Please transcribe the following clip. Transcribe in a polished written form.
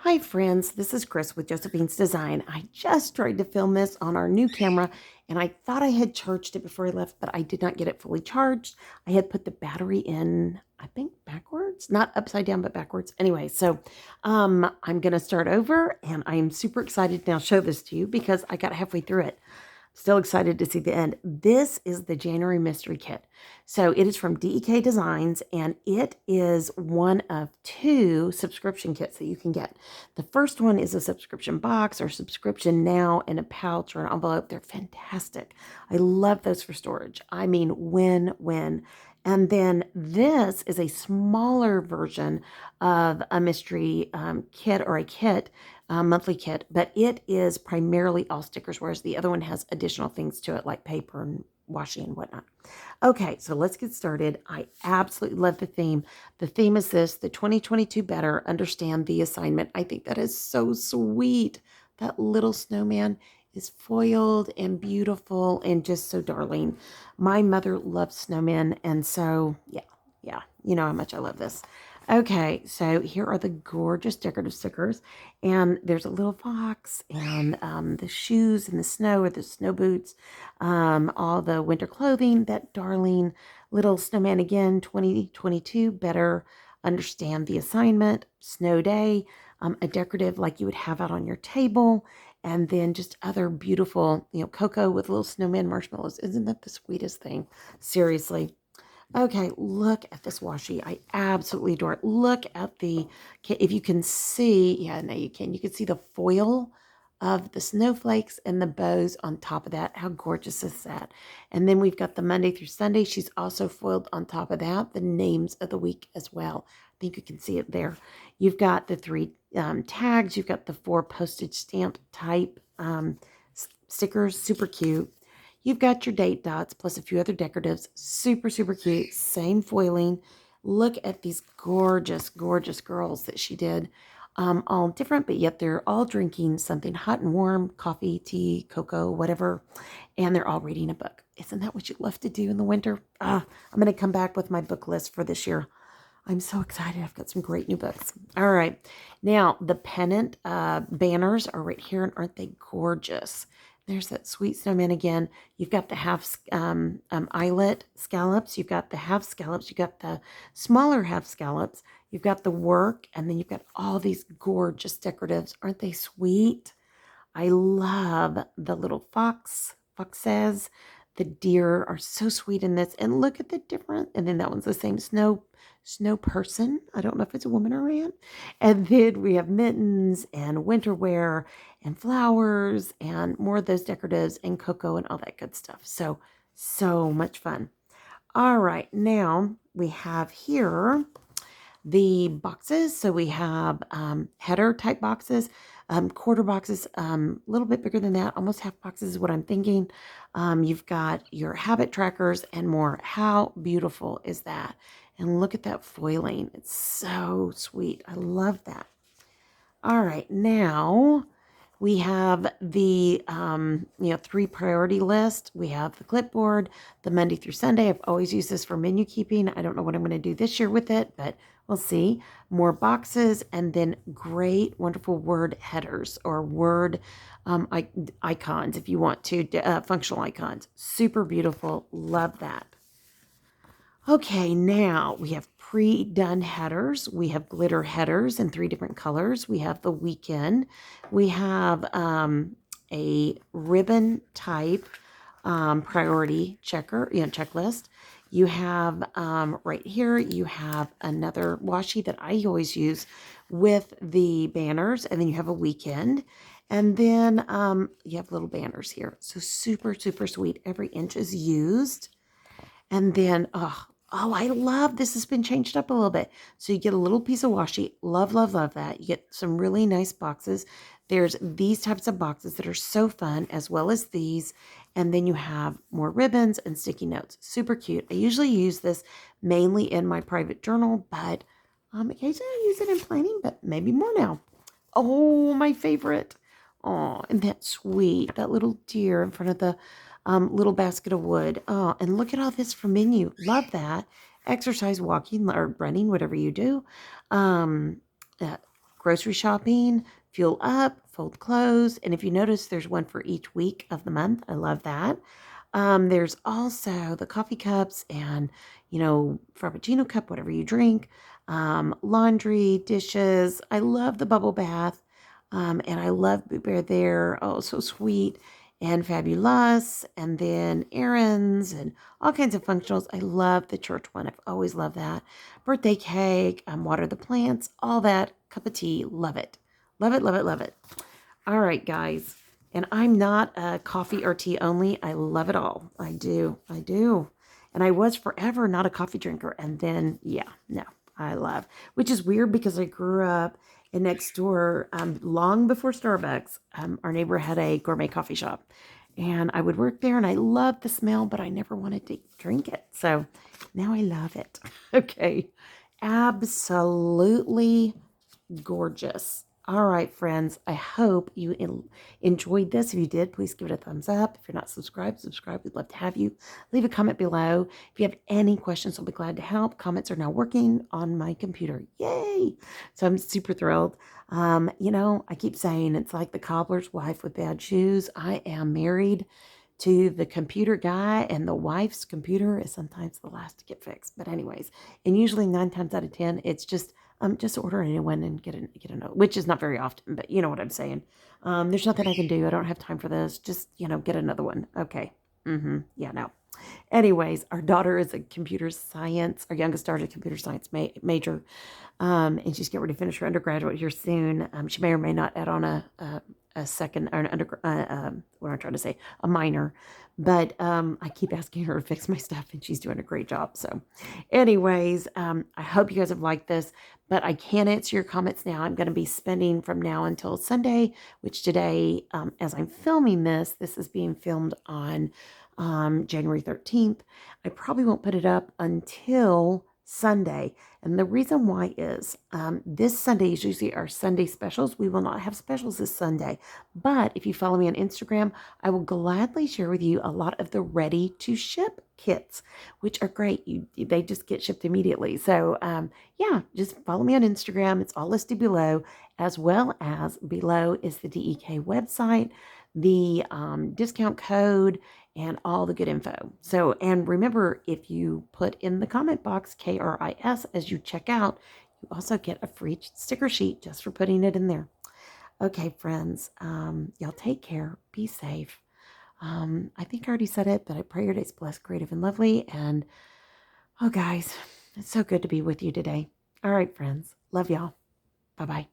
Hi friends, this is Chris with Josephine's Design. I just tried to film this on our new camera and I thought I had charged it before I left, but I did not get it fully charged. I had put the battery in, I think backwards, not upside down, but backwards. Anyway, so I'm going to start over and I'm super excited to now show this to you because I got halfway through it. Still excited to see the end. This is the January Mystery Kit. So it is from DEK Designs, and it is one of two subscription kits that you can get. The first one is a subscription box or subscription now in a pouch or an envelope. They're fantastic. I love those for storage. I mean, win-win. And then this is a smaller version of a mystery kit or a kit, monthly kit, but it is primarily all stickers, whereas the other one has additional things to it like paper and washi and whatnot. Okay, so let's get started. I absolutely love the theme. The theme is this, the 2022 Better, Understand the Assignment. I think that is so sweet. That little snowman is foiled and beautiful and just so darling. My mother loves snowmen, and so yeah, you know how much I love this. Okay, so here are the gorgeous decorative stickers, and there's a little fox, and the shoes in the snow or the snow boots, all the winter clothing, that darling little snowman again, 2022, better understand the assignment, snow day, a decorative like you would have out on your table, and then just other beautiful, cocoa with little snowman marshmallows. Isn't that the sweetest thing? Seriously. Okay, look at this washi. I absolutely adore it. Look at if you can see, yeah, no, you can. You can see the foil of the snowflakes and the bows on top of that. How gorgeous is that? And then we've got the Monday through Sunday. She's also foiled on top of that, the names of the week as well. I think you can see it there. You've got the three tags. You've got the 4 postage stamp type stickers. Super cute. You've got your date dots plus a few other decoratives. Super, super cute. Same foiling. Look at these gorgeous, gorgeous girls that she did. All different, but yet they're all drinking something hot and warm, coffee, tea, cocoa, whatever. And they're all reading a book. Isn't that what you love to do in the winter? I'm going to come back with my book list for this year. I'm so excited. I've got some great new books. All right. Now, the pennant banners are right here, and aren't they gorgeous? There's that sweet snowman again. You've got the half eyelet scallops. You've got the half scallops. You've got the smaller half scallops. You've got the work. And then you've got all these gorgeous decoratives. Aren't they sweet? I love the little foxes. The deer are so sweet in this. And look at the different. And then that one's the same snow person. I don't know if it's a woman or a man. And then we have mittens and winter wear and flowers and more of those decoratives and cocoa and all that good stuff. So much fun. All right, now we have here the boxes. So we have header type boxes, quarter boxes, a little bit bigger than that, almost half boxes is what I'm thinking. You've got your habit trackers and more. How beautiful is that? And look at that foiling. It's so sweet. I love that. All right, now we have the 3 priority list. We have the clipboard, the Monday through Sunday. I've always used this for menu keeping. I don't know what I'm going to do this year with it, but we'll see. More boxes, and then great, wonderful word headers or word icons if you want to, functional icons. Super beautiful. Love that. Okay, now we have pre-done headers. We have glitter headers in 3 different colors. We have the weekend. We have a ribbon type priority checklist. You have right here, you have another washi that I always use with the banners, and then you have a weekend. And then you have little banners here. So super, super sweet. Every inch is used. And then, oh, I love this. Has been changed up a little bit. So you get a little piece of washi. Love, love, love that. You get some really nice boxes. There's these types of boxes that are so fun, as well as these. And then you have more ribbons and sticky notes. Super cute. I usually use this mainly in my private journal, but occasionally I use it in planning, but maybe more now. Oh, my favorite. Oh, and that's sweet. That little deer in front of the little basket of wood. Oh, and look at all this for menu. Love that. Exercise, walking, or running, whatever you do. Uh, grocery shopping, fuel up, fold clothes. And if you notice, there's one for each week of the month. I love that. There's also the coffee cups and, Frappuccino cup, whatever you drink, laundry, dishes. I love the bubble bath. And I love Boo Bear there. Oh, so sweet and fabulous. And then errands and all kinds of functionals. I love the church one. I've always loved that. Birthday cake, water the plants, all that. Cup of tea. Love it. Love it, love it, love it. All right, guys. And I'm not a coffee or tea only. I love it all. I do. I do. And I was forever not a coffee drinker. And then, yeah, no, I love. Which is weird because I grew up and next door, long before Starbucks, our neighbor had a gourmet coffee shop. And I would work there and I loved the smell, but I never wanted to drink it. So now I love it. Okay. Absolutely gorgeous. All right, friends. I hope you enjoyed this. If you did, please give it a thumbs up. If you're not subscribed, subscribe. We'd love to have you. Leave a comment below. If you have any questions, I'll be glad to help. Comments are now working on my computer. Yay! So I'm super thrilled. I keep saying it's like the cobbler's wife with bad shoes. I am married to the computer guy, and the wife's computer is sometimes the last to get fixed. But anyways, and usually 9 times out of 10, it's just order a new one and get a note, which is not very often, but you know what I'm saying. There's nothing I can do. I don't have time for this. Just, get another one. Okay. Yeah, no. Anyways, our daughter is a computer science. Our youngest daughter is a computer science major, and she's getting ready to finish her undergraduate here soon. She may or may not add on a second or an what am I trying to say? A minor. But I keep asking her to fix my stuff, and she's doing a great job. So, anyways, I hope you guys have liked this. But I can't answer your comments now. I'm going to be spending from now until Sunday, which today, as I'm filming this is being filmed on January 13th. I probably won't put it up until Sunday. And the reason why is this Sunday is usually our Sunday specials. We will not have specials this Sunday. But if you follow me on Instagram, I will gladly share with you a lot of the ready to ship kits, which are great. They just get shipped immediately. So yeah, just follow me on Instagram. It's all listed below, as well as below is the DEK website, the discount code, and all the good info. So, and remember, if you put in the comment box KRIS as you check out, you also get a free sticker sheet just for putting it in there. Okay, friends, y'all take care. Be safe. I think I already said it, but I pray your day's blessed, creative, and lovely. And, oh, guys, it's so good to be with you today. All right, friends. Love y'all. Bye-bye.